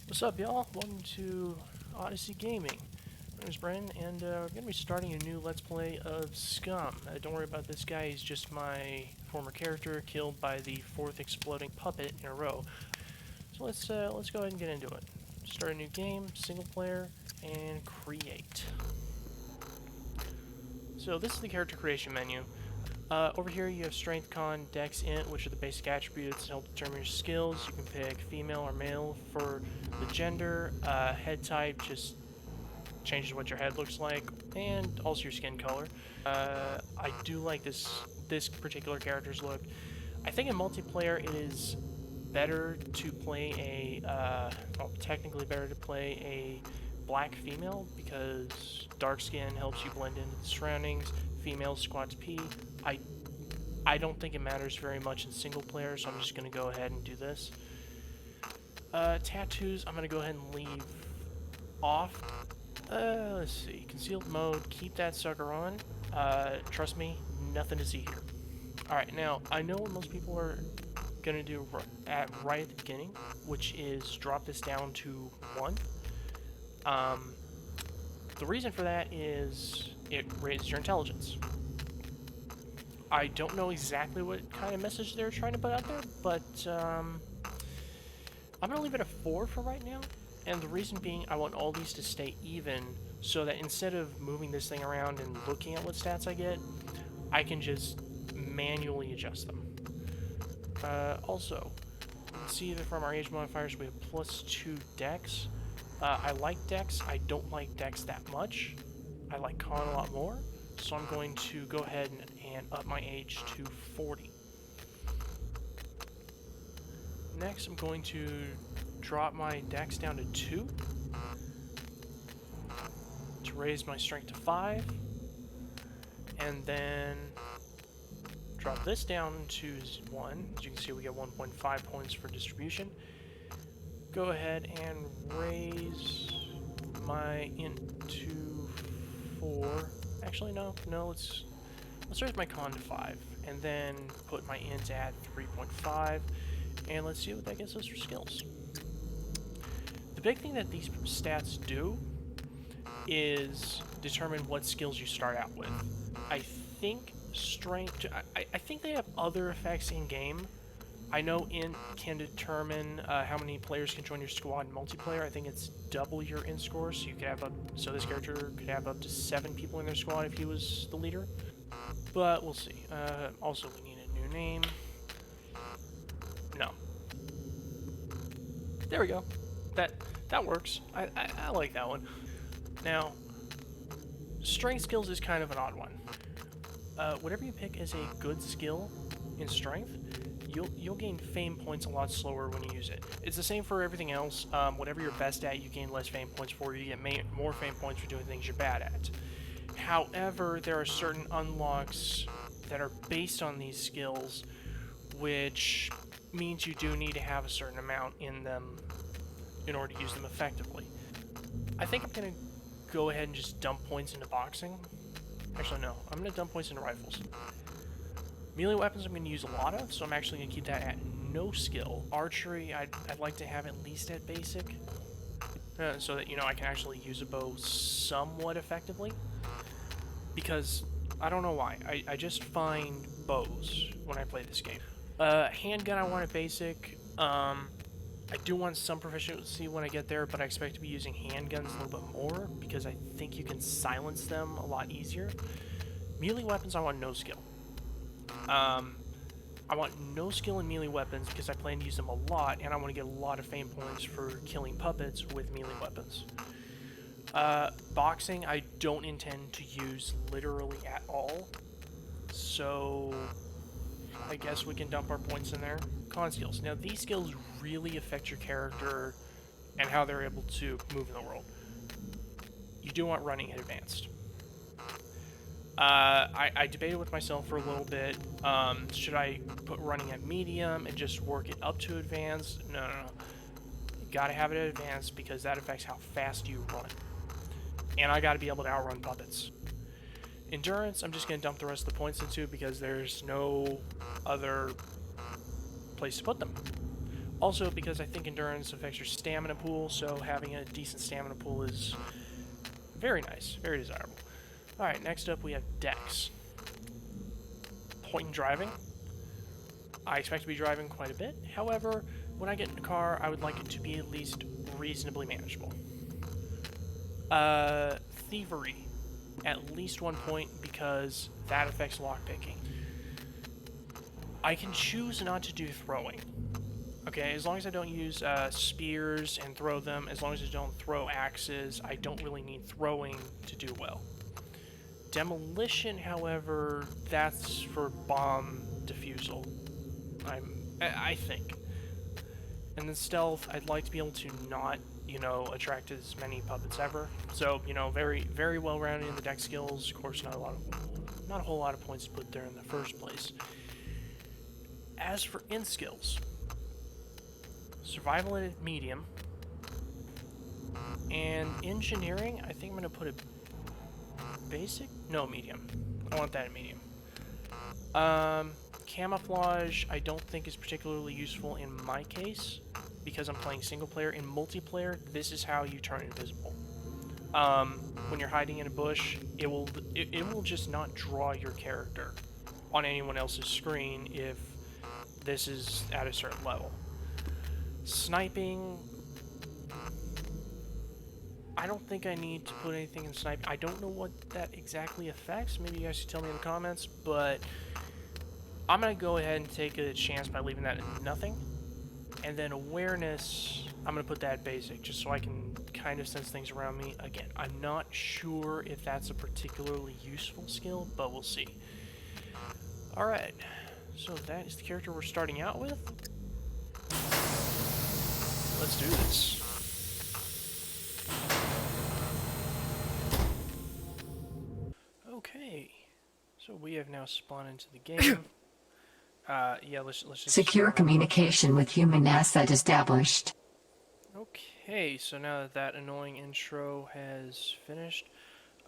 What's up, y'all? Welcome to Odyssey Gaming. My name is Brennan, and we're going to be starting a new Let's Play of SCUM. Don't worry about this guy, he's just my former character killed by the fourth exploding puppet in a row. So let's go ahead and get into it. Start a new game, single player, and create. So this is the character creation menu. Over here you have Strength, Con, Dex, Int, which are the basic attributes that help determine your skills. You can pick female or male for the gender. Head type just changes what your head looks like, and also your skin color. I do like this particular character's look. I think in multiplayer it is better to play a, well, technically better to play a black female, because dark skin helps you blend into the surroundings. Female squats P. I don't think it matters very much in single player, so I'm just going to go ahead and do this. Tattoos, I'm going to go ahead and leave off. Let's see. Concealed mode, keep that sucker on. Trust me, nothing to see here. Alright, now, I know what most people are going to do right at the beginning, which is drop this down to 1. The reason for that is it raises your intelligence. I don't know exactly what kind of message they're trying to put out there, but I'm going to leave it at 4 for right now. And the reason being, I want all these to stay even, so that instead of moving this thing around and looking at what stats I get, I can just manually adjust them. Also, you can see that from our age modifiers, we have +2 Dex. I like Dex. I don't like Dex that much. I like Con a lot more. So I'm going to go ahead and up my age to 40. Next, I'm going to drop my Dex down to 2 to raise my strength to 5, and then drop this down to 1. As you can see, we get 1.5 points for distribution. Go ahead and raise my int to 4. Actually, no, let's raise my con to 5, and then put my int at 3.5, and let's see what that gets us for skills. The big thing that these stats do is determine what skills you start out with. I think strength, I think they have other effects in game. I know int can determine how many players can join your squad in multiplayer. I think it's double your int score, so you could have so this character could have up to 7 people in their squad if he was the leader. But we'll see. Also, we need a new name. No. There we go. That works. I like that one. Now, strength skills is kind of an odd one. Whatever you pick as a good skill in strength, you'll gain fame points a lot slower when you use it. It's the same for everything else. Whatever you're best at, you gain less fame points for. You get more fame points for doing things you're bad at. However, there are certain unlocks that are based on these skills, which means you do need to have a certain amount in them in order to use them effectively. I think I'm going to go ahead and just dump points into boxing. Actually, no. I'm going to dump points into rifles. Melee weapons I'm going to use a lot of, so I'm actually going to keep that at no skill. Archery, I'd like to have at least at basic, so that, I can actually use a bow somewhat effectively. Because, I don't know why, I just find bows when I play this game. Handgun I want at basic. I do want some proficiency when I get there, but I expect to be using handguns a little bit more, because I think you can silence them a lot easier. Melee weapons I want no skill. I want no skill in melee weapons because I plan to use them a lot, and I want to get a lot of fame points for killing puppets with melee weapons. Boxing I don't intend to use literally at all, so I guess we can dump our points in there. Con skills. Now these skills really affect your character and how they're able to move in the world. You do want running at advanced. I debated with myself for a little bit. Should I put running at medium and just work it up to advanced? No. You gotta have it at advanced because that affects how fast you run. And I gotta be able to outrun puppets. Endurance, I'm just gonna dump the rest of the points into because there's no other place to put them. Also, because I think endurance affects your stamina pool, so having a decent stamina pool is very nice, very desirable. Alright, next up we have Dex. Point in driving. I expect to be driving quite a bit. However, when I get in a car, I would like it to be at least reasonably manageable. Thievery. At least 1 point, because that affects lockpicking. I can choose not to do throwing. Okay, as long as I don't use spears and throw them, as long as I don't throw axes, I don't really need throwing to do well. Demolition, however, that's for bomb defusal. I think. And then stealth, I'd like to be able to not, you know, attract as many puppets ever. So, you know, very, very well rounded in the deck skills. Of course, not a whole lot of points to put there in the first place. As for in skills, survival at medium, and engineering, I think I'm gonna put it basic? No, medium. I want that at medium. Camouflage, I don't think is particularly useful in my case, because I'm playing single player. In multiplayer, this is how you turn invisible. When you're hiding in a bush, it will just not draw your character on anyone else's screen if this is at a certain level. Sniping, I don't think I need to put anything in snipe. I don't know what that exactly affects. Maybe you guys should tell me in the comments, but I'm going to go ahead and take a chance by leaving that at nothing. And then awareness, I'm going to put that at basic, just so I can kind of sense things around me. Again, I'm not sure if that's a particularly useful skill, but we'll see. Alright, so that is the character we're starting out with. Let's do this. Okay, so we have now spawned into the game. Yeah, let's just secure communication with human asset established. Okay, so now that that annoying intro has finished,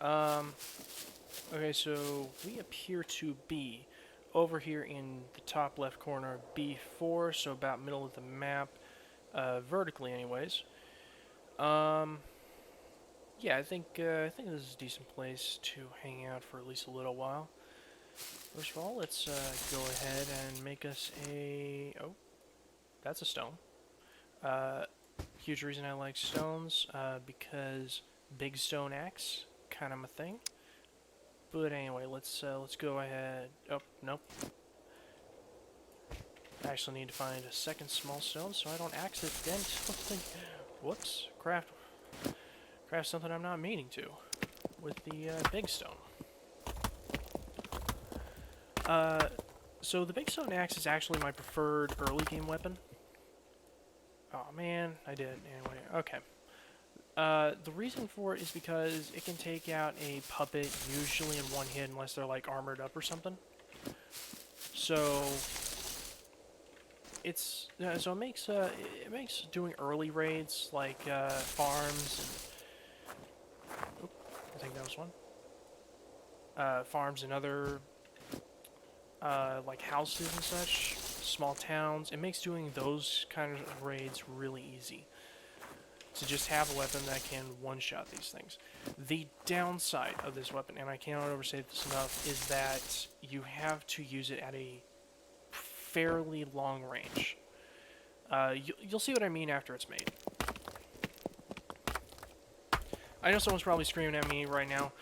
okay, so we appear to be over here in the top left corner of B4, so about middle of the map, vertically anyways. Yeah, I think this is a decent place to hang out for at least a little while. First of all, let's go ahead and make us a... Oh, that's a stone. Huge reason I like stones, because big stone axe, kind of my thing. But anyway, let's go ahead... Oh, nope. I actually need to find a second small stone so I don't accident something. Whoops, craft something I'm not meaning to with the big stone. So the big stone axe is actually my preferred early game weapon. Oh man, I did. Anyway, okay. The reason for it is because it can take out a puppet usually in one hit unless they're like armored up or something. So it's so it makes doing early raids like farms and I think that was one. Farms and other like houses and such, small towns. It makes doing those kind of raids really easy. To just have a weapon that can one-shot these things. The downside of this weapon, and I cannot overstate this enough, is that you have to use it at a fairly long range. You'll see what I mean after it's made. I know someone's probably screaming at me right now.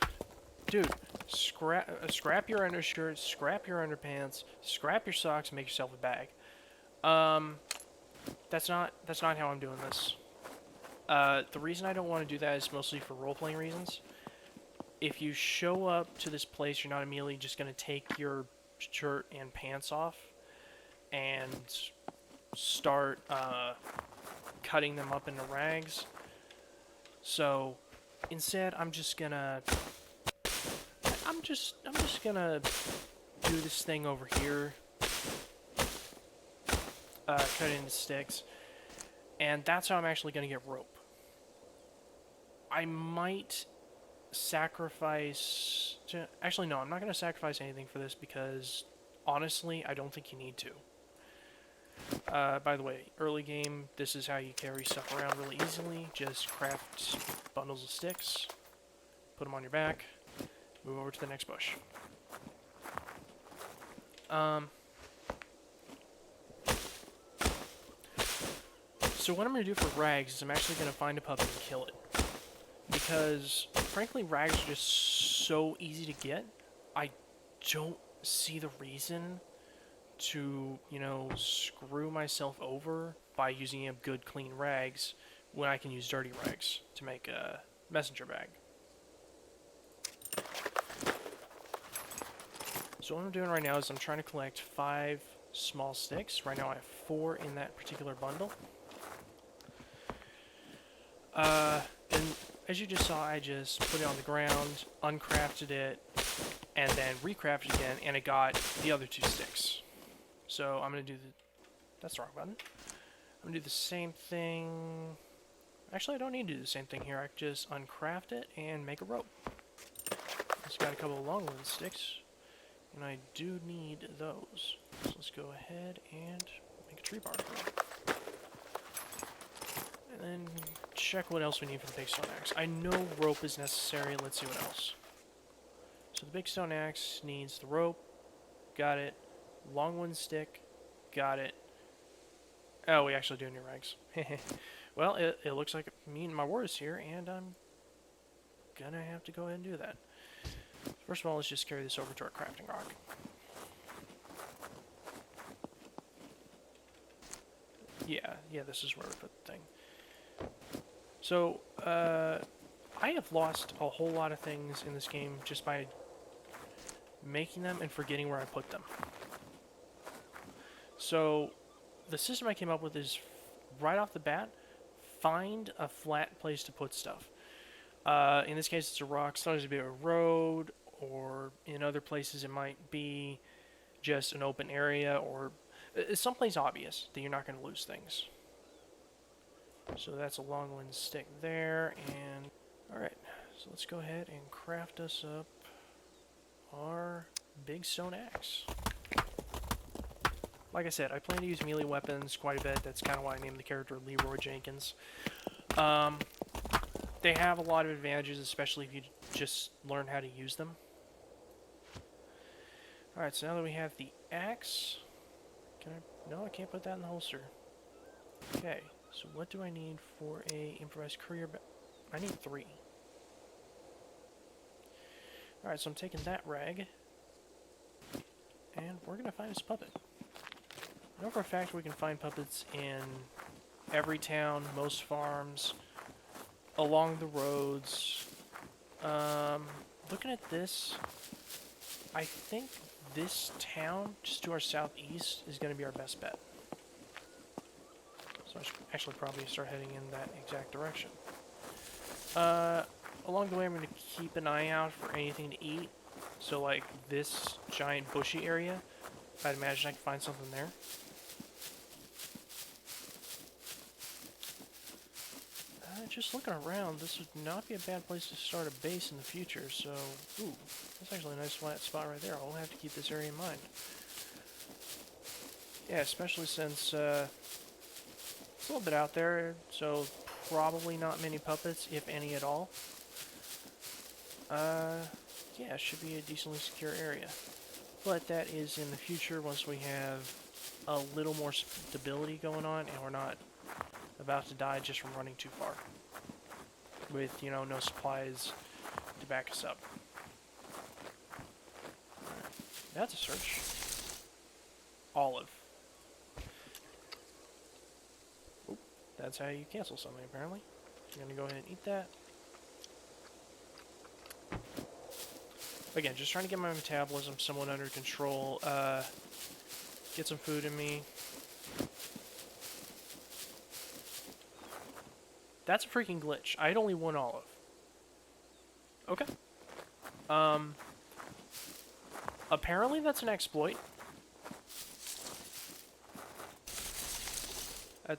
Dude, scrap your undershirt, scrap your underpants, scrap your socks, and make yourself a bag. That's not how I'm doing this. The reason I don't want to do that is mostly for role-playing reasons. If you show up to this place, you're not immediately just going to take your shirt and pants off and start cutting them up into rags. So instead, I'm just gonna do this thing over here, cut it into sticks, and that's how I'm actually gonna get rope. I might sacrifice... Actually, no, I'm not going to sacrifice anything for this because, honestly, I don't think you need to. By the way, early game, this is how you carry stuff around really easily. Just craft bundles of sticks, put them on your back, move over to the next bush. So what I'm going to do for rags is I'm actually going to find a puppet and kill it. Because, frankly, rags are just so easy to get. I don't see the reason to, you know, screw myself over by using a good, clean rags when I can use dirty rags to make a messenger bag. So what I'm doing right now is I'm trying to collect 5 small sticks. Right now I have 4 in that particular bundle. And as you just saw, I just put it on the ground, uncrafted it, and then recrafted again, and it got the other 2 sticks. So I'm going to do the... That's the wrong button. I'm going to do the same thing... Actually, I don't need to do the same thing here. I can just uncraft it and make a rope. It's got a couple of long wooden sticks, and I do need those. So let's go ahead and make a tree bark rope. And then check what else we need for the big stone axe. I know rope is necessary. Let's see what else. So the big stone axe needs the rope. Got it. Long wooden stick. Got it. Oh, we actually do need rags. Well, it looks like me and my words here, and I'm gonna have to go ahead and do that. First of all, let's just carry this over to our crafting rock. Yeah, this is where we put the thing. So, I have lost a whole lot of things in this game just by making them and forgetting where I put them. So, the system I came up with is, right off the bat, find a flat place to put stuff. In this case, it's a rock. Sometimes it'll be a road, or in other places it might be just an open area, or someplace obvious that you're not going to lose things. So that's a long wooden stick there, and alright, so let's go ahead and craft us up our big stone axe. Like I said, I plan to use melee weapons quite a bit. That's kind of why I named the character Leroy Jenkins. They have a lot of advantages, especially if you just learn how to use them. Alright, so now that we have the axe... No, I can't put that in the holster. Okay, so what do I need for a improvised courier bag? I need 3. Alright, so I'm taking that rag, and we're going to find this puppet. I know for a fact we can find puppets in every town, most farms, along the roads. Looking at this, I think this town, just to our southeast, is going to be our best bet. So I should actually probably start heading in that exact direction. Along the way, I'm going to keep an eye out for anything to eat. So like this giant bushy area, I'd imagine I can find something there. Just looking around, this would not be a bad place to start a base in the future, so... Ooh, that's actually a nice flat spot right there. I'll have to keep this area in mind. Yeah, especially since, it's a little bit out there, so probably not many puppets, if any at all. Yeah, it should be a decently secure area. But that is in the future, once we have a little more stability going on, and we're not about to die just from running too far. With, you know, no supplies to back us up. Right. That's a search. Olive. Oop, that's how you cancel something, apparently. I'm gonna go ahead and eat that. Again, just trying to get my metabolism somewhat under control. Get some food in me. That's a freaking glitch. I had only 1 olive. Okay. Apparently that's an exploit.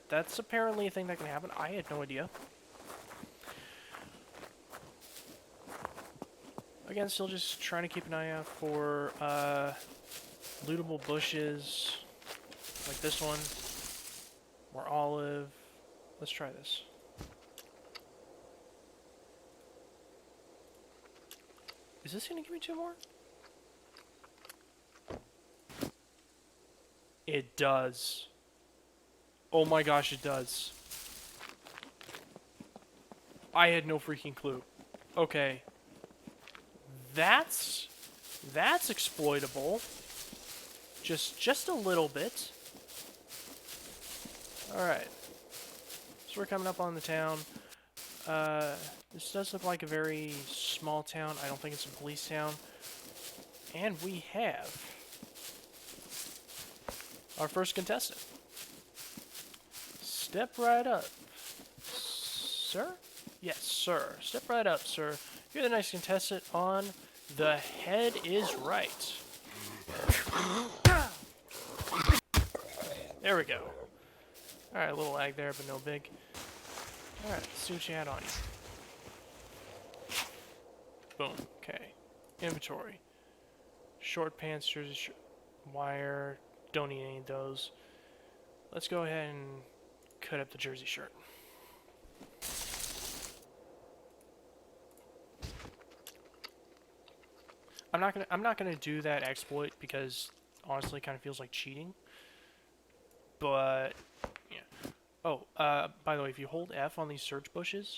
That's apparently a thing that can happen. I had no idea. Again, still just trying to keep an eye out for lootable bushes like this one. More olive. Let's try this. Is this gonna give me 2 more? It does. Oh my gosh, it does. I had no freaking clue. Okay. That's exploitable. Just a little bit. Alright. So we're coming up on the town. This does look like a very small town. I don't think it's a police town. And we have our first contestant. Step right up. Sir? Yes, sir. Step right up, sir. You're the next contestant on The Head is Right. There we go. Alright, a little lag there, but no big. Alright, let's see what you had on you. Boom. Okay. Inventory. Short pants, jersey, wire. Don't need any of those. Let's go ahead and cut up the jersey shirt. I'm not gonna do that exploit because honestly it kind of feels like cheating. But yeah. Oh, by the way, if you hold F on these search bushes,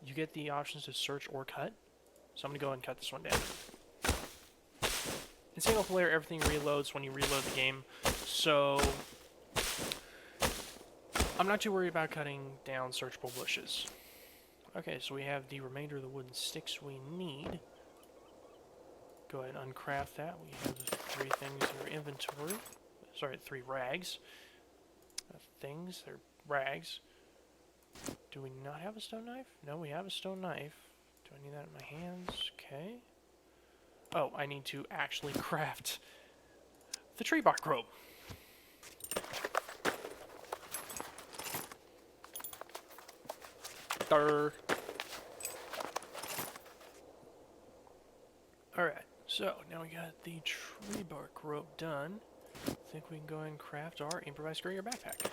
you get the options to search or cut. So I'm gonna go ahead and cut this one down. In single player, everything reloads when you reload the game, so I'm not too worried about cutting down searchable bushes. Okay, so we have the remainder of the wooden sticks we need. Go ahead and uncraft that. We have the 3 things in our inventory. Sorry, 3 rags. Things, they're rags. Do we not have a stone knife? No, we have a stone knife. Do I need that in my hands? Okay. Oh, I need to actually craft the tree bark rope. Durr. Alright, so now we got the tree bark rope done. I think we can go ahead and craft our improvised courier backpack.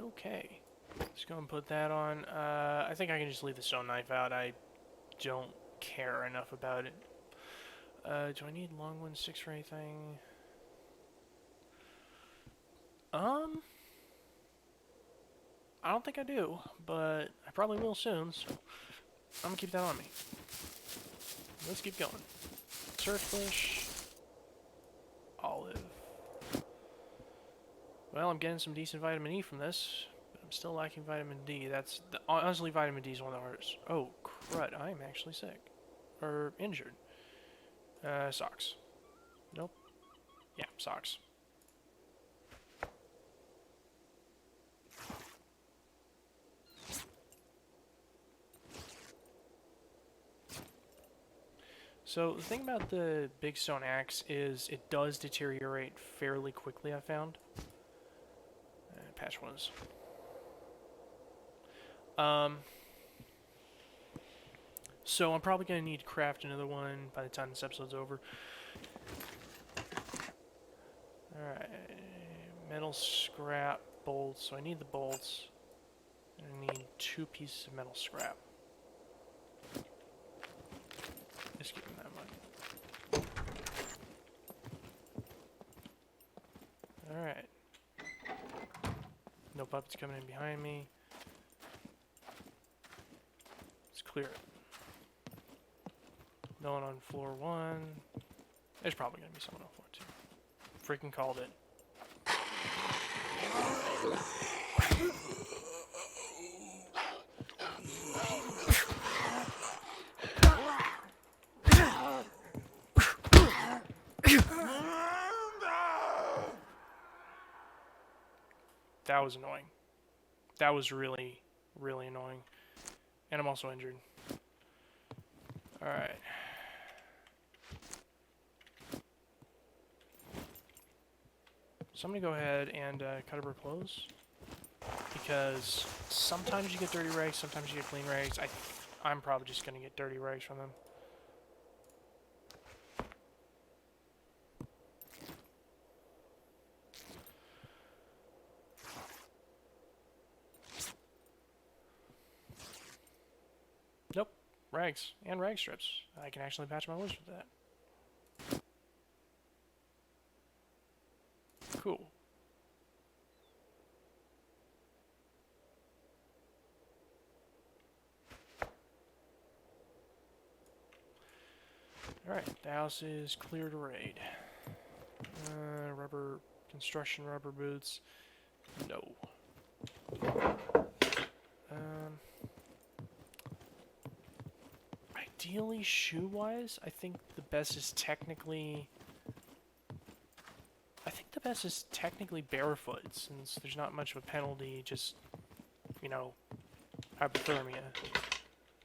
Okay, let's go and put that on. I think I can just leave the stone knife out. I don't care enough about it. Do I need long one 6 for anything? I don't think I do, but I probably will soon, so I'm gonna keep that on me. Let's keep going. Search bush. Olive. Well, I'm getting some decent vitamin E from this, but I'm still lacking vitamin D. Honestly, vitamin D is one of the hardest. Oh, crud, I'm actually sick. Or injured. Socks. Nope. Yeah, socks. So, the thing about the big stone axe is it does deteriorate fairly quickly, I found. Patch was. So I'm probably going to need to craft another one by the time this episode's over. Alright. Metal scrap, bolts. So I need the bolts. And I need 2 pieces of metal scrap. Just give them that much. Alright. No puppets coming in behind me. Let's clear it. No one on floor 1. There's probably going to be someone on floor 2. Freaking called it. That was annoying. That was really, really annoying. And I'm also injured. Alright. So I'm going to go ahead and cut over clothes. Because sometimes you get dirty rags, sometimes you get clean rags. I'm probably just going to get dirty rags from them. Nope. Rags. And rag strips. I can actually patch my wounds with that. Cool. Alright, the house is clear to raid. Rubber, construction rubber boots. No. Ideally, shoe-wise, I think the best is technically... barefoot, since there's not much of a penalty, just, you know, hypothermia.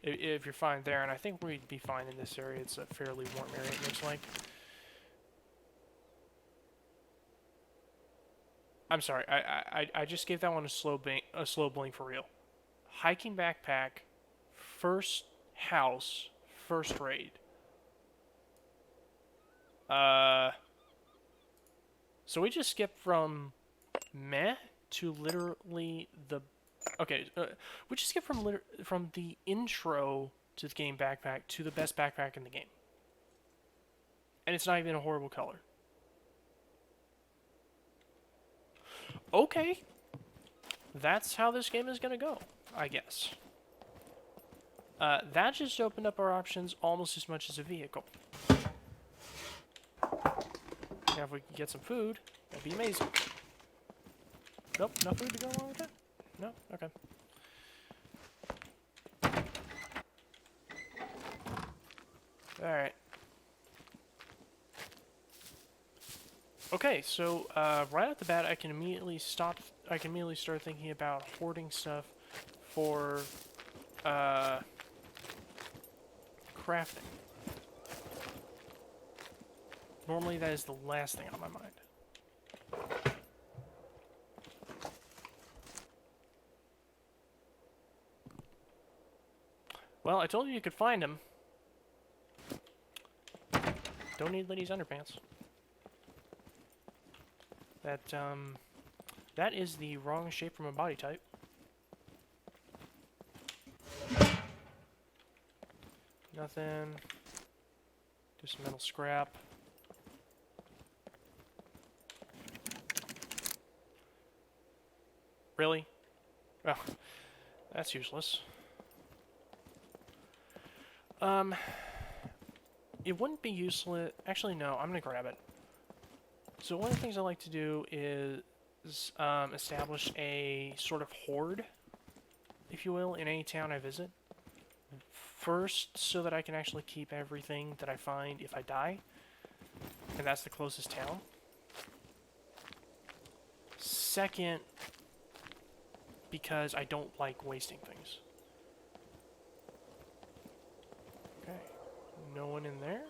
If you're fine there, and I think we'd be fine in this area. It's a fairly warm area, it looks like. I'm sorry, I just gave that one a slow blink for real. Hiking backpack, first house, first raid. So we just skipped from meh to literally the... Okay, we just skipped from the intro to the game backpack to the best backpack in the game. And it's not even a horrible color. Okay. That's how this game is going to go, I guess. That just opened up our options almost as much as a vehicle. Now if we can get some food, that'd be amazing. Nope, no food to go along with it? No? Okay. Alright. Okay, so right off the bat I can immediately start thinking about hoarding stuff for crafting. Normally that is the last thing on my mind. Well, I told you could find him. Don't need ladies' underpants. That is the wrong shape from a body type. Nothing. Do some metal scrap. Really? Well, that's useless. It wouldn't be useless. Actually, no, I'm gonna grab it. So one of the things I like to do is establish a sort of hoard, if you will, in any town I visit. First, so that I can actually keep everything that I find if I die, and that's the closest town. Second, because I don't like wasting things. Okay, no one in there?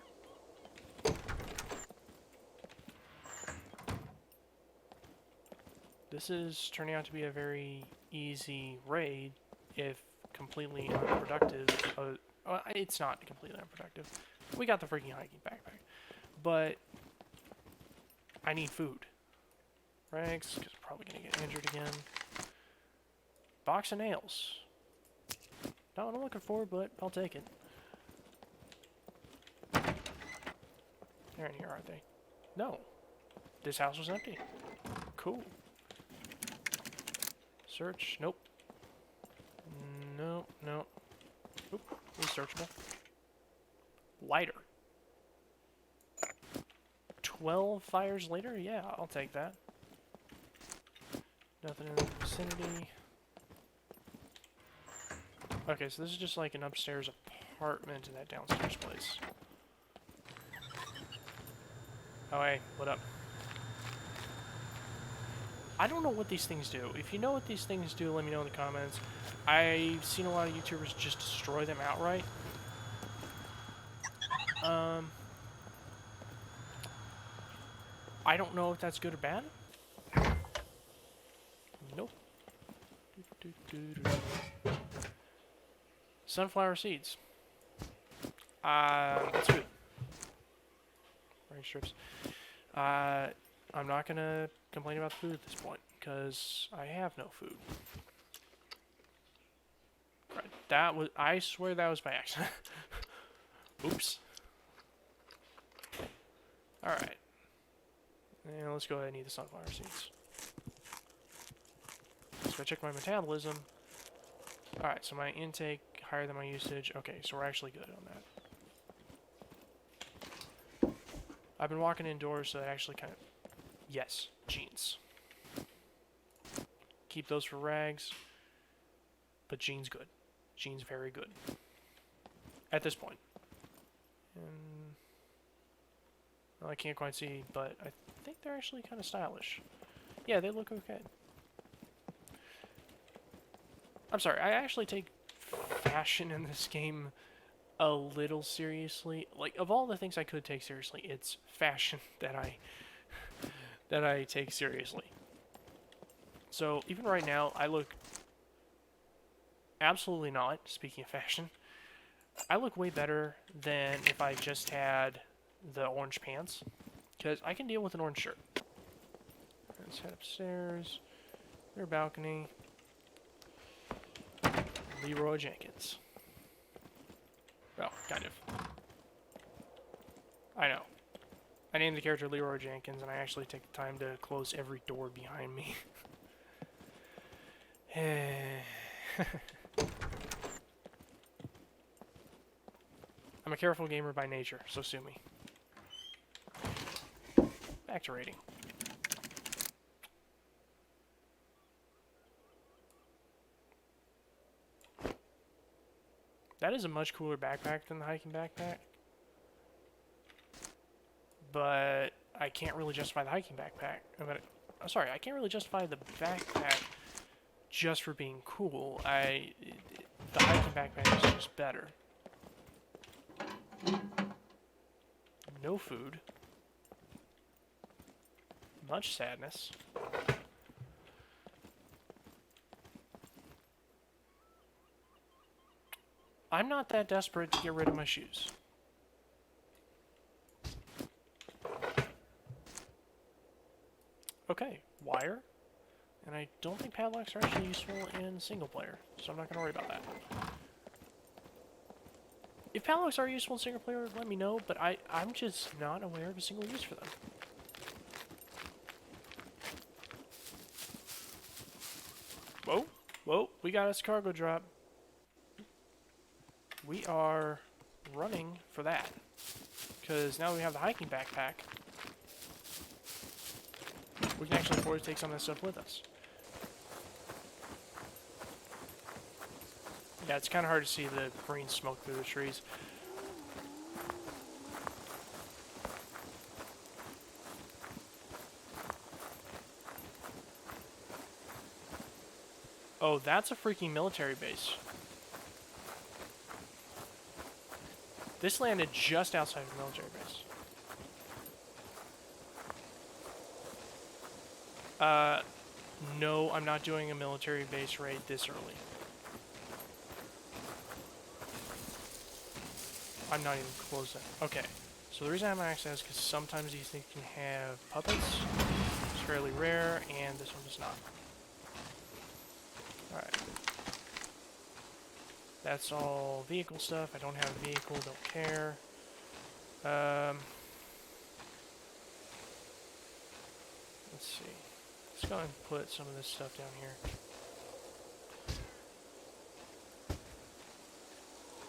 This is turning out to be a very easy raid, if completely unproductive. Well, it's not completely unproductive. We got the freaking hiking backpack. But I need food. Rags, because I'm probably going to get injured again. Box of nails. Not what I'm looking for, but I'll take it. They're in here, aren't they? No. This house was empty. Cool. Search. Nope. No, no. Oop. Researchable. Lighter. 12 fires later? Yeah, I'll take that. Nothing in the vicinity. Okay, so this is just like an upstairs apartment in that downstairs place. Oh, hey, what up? I don't know what these things do. If you know what these things do, let me know in the comments. I've seen a lot of YouTubers just destroy them outright. Um, I don't know if that's good or bad. Nope. Sunflower seeds. That's good. Range strips. I'm not gonna complain about the food at this point, because I have no food. Right, that was, I swear that was by accident. Oops. Alright. And let's go ahead and eat the sunflower seeds. So I check my metabolism. Alright, so my intake higher than my usage. Okay, so we're actually good on that. I've been walking indoors, so I actually kind of... Yes, jeans. Keep those for rags. But jeans good. Jeans very good. At this point. And... Well, I can't quite see, but I think they're actually kind of stylish. Yeah, they look okay. I'm sorry, I actually take fashion in this game a little seriously. Like, of all the things I could take seriously, it's fashion that I take seriously. So, even right now, I look... Absolutely not, speaking of fashion. I look way better than if I just had the orange pants. Because I can deal with an orange shirt. Let's head upstairs. Their balcony. Leroy Jenkins. Well, kind of. I know. I named the character Leroy Jenkins, and I actually take the time to close every door behind me. I'm a careful gamer by nature, so sue me. Back to rating. That is a much cooler backpack than the hiking backpack. But I can't really justify the hiking backpack. Sorry, I can't really justify the backpack just for being cool. The hiking backpack is just better. No food. Much sadness. I'm not that desperate to get rid of my shoes. Okay, wire. And I don't think padlocks are actually useful in single player, so I'm not going to worry about that. If padlocks are useful in single player, let me know, but I'm just not aware of a single use for them. Whoa, whoa, we got us cargo drop. We are running for that, because now we have the hiking backpack. We can actually afford to take some of this stuff with us. Yeah, it's kind of hard to see the green smoke through the trees. Oh, that's a freaking military base. This landed just outside of the military base. No, I'm not doing a military base raid this early. I'm not even close to that. Okay, so the reason I'm access is because sometimes these things can have puppets. It's fairly rare, and this one does not. Alright. That's all vehicle stuff. I don't have a vehicle, don't care. Let's see. Let's go and put some of this stuff down here.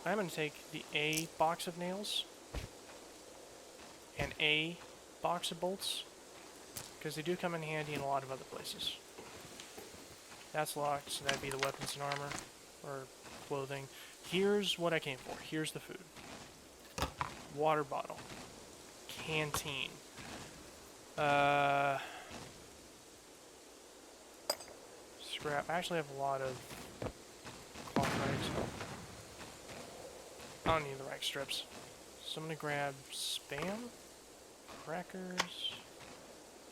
I'm going to take the A box of nails and A box of bolts, because they do come in handy in a lot of other places. That's locked, so that'd be the weapons and armor, or clothing. Here's what I came for. Here's the food. Water bottle. Canteen. Scrap. I actually have a lot of cloth rags. I don't need the rag strips. So I'm gonna grab Spam, crackers,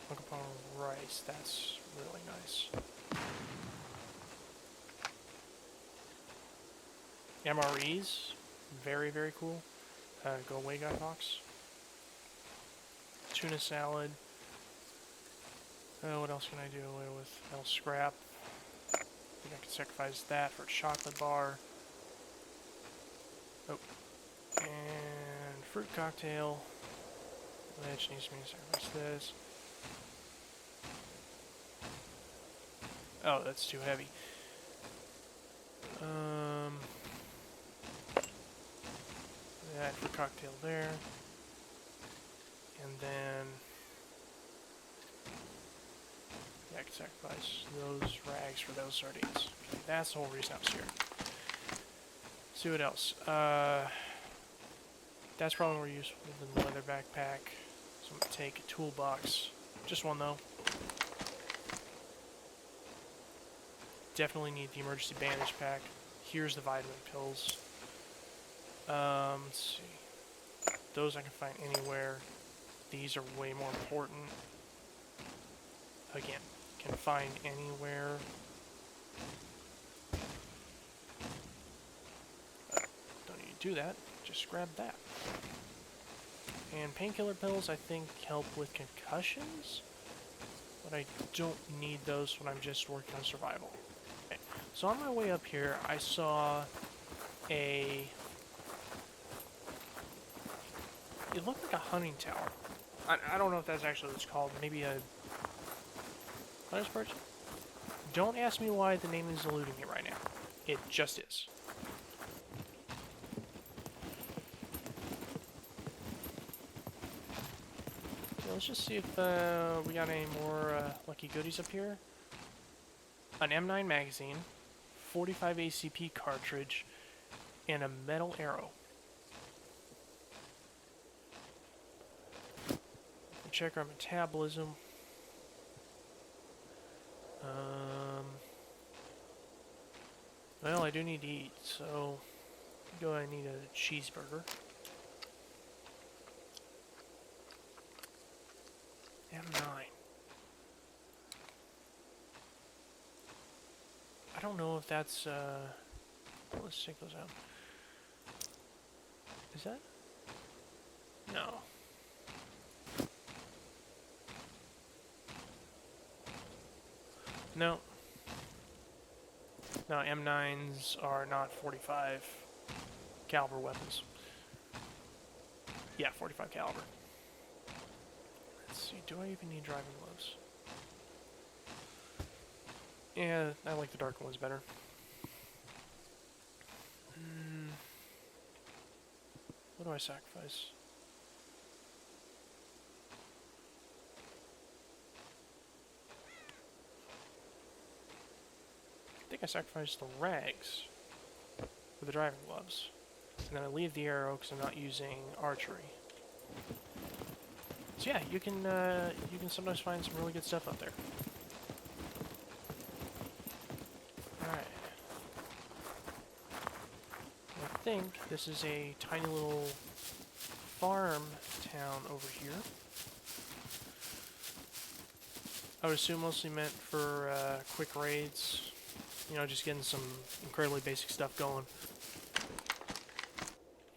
look upon rice. That's really nice. MREs, very, very cool. Go away, Guy Fox. Tuna salad. What else can I do away with? Metal scrap. I think I can sacrifice that for a chocolate bar. Oh. And fruit cocktail. Which needs me to sacrifice this. Oh, that's too heavy. That fruit cocktail there. And then yeah, I can sacrifice those rags for those sardines. Okay, that's the whole reason I was here. See what else. That's probably more useful than the leather backpack. So I'm gonna take a toolbox. Just one though. Definitely need the emergency bandage pack. Here's the vitamin pills. Let's see. Those I can find anywhere. These are way more important. Again, can find anywhere. Don't need to do that. Just grab that. And painkiller pills, I think, help with concussions. But I don't need those when I'm just working on survival. Okay. So on my way up here, I saw a... It looked like a hunting tower. I don't know if that's actually what it's called. Maybe a... hunter's perch? Don't ask me why the name is eluding me right now. It just is. So let's just see if we got any more lucky goodies up here. An M9 magazine, 45 ACP cartridge, and a metal arrow. Check our metabolism. Well, I do need to eat, so do I need a cheeseburger? M9. I don't know if that's, let's check those out. Is that? No. No. No, M9s are not 45 caliber weapons. Yeah, 45 caliber. Let's see, do I even need driving gloves? Yeah, I like the dark ones better. What do I sacrifice? I think I sacrificed the rags for the driving gloves. And then I leave the arrow because I'm not using archery. So yeah, you can sometimes find some really good stuff out there. Alright. I think this is a tiny little farm town over here. I would assume mostly meant for quick raids. You know, just getting some incredibly basic stuff going.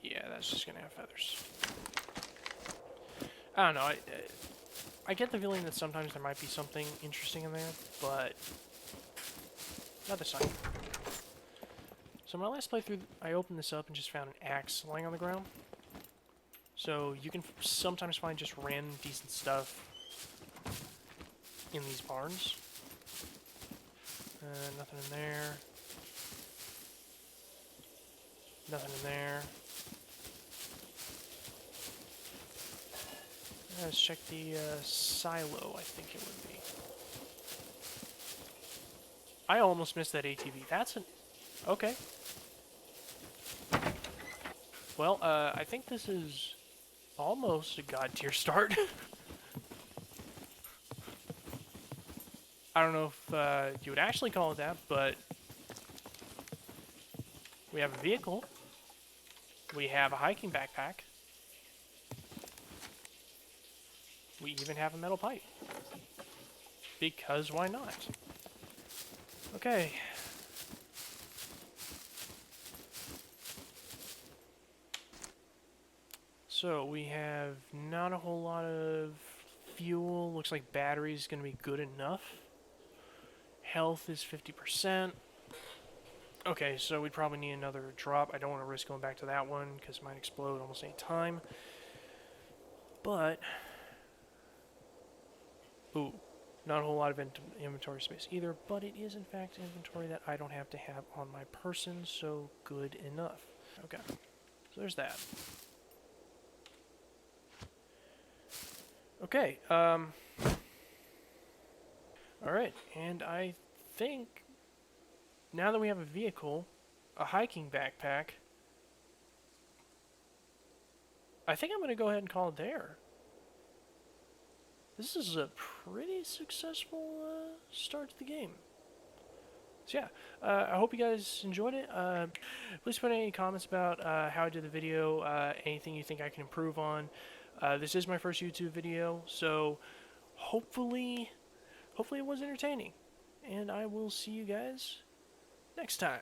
Yeah, that's just gonna have feathers. I don't know, I get the feeling that sometimes there might be something interesting in there, but not this time. So my last playthrough, I opened this up and just found an axe lying on the ground. So you can sometimes find just random decent stuff in these barns. Nothing in there. Nothing in there. Let's check the silo, I think it would be. I almost missed that ATV. That's an... Okay. Well, I think this is almost a god tier start. I don't know if you would actually call it that, but we have a vehicle. We have a hiking backpack. We even have a metal pipe. Because why not? Okay. So we have not a whole lot of fuel. Looks like battery's going to be good enough. Health is 50%. Okay, so we probably need another drop. I don't want to risk going back to that one because it might explode almost any time. But, ooh, not a whole lot of inventory space either, but it is in fact inventory that I don't have to have on my person, so good enough. Okay, so there's that. Okay, alright, and I think now that we have a vehicle, a hiking backpack, I think I'm going to go ahead and call it there. This is a pretty successful start to the game. So yeah, I hope you guys enjoyed it. Please put any comments about how I did the video, anything you think I can improve on. This is my first YouTube video, so hopefully it was entertaining. And I will see you guys next time.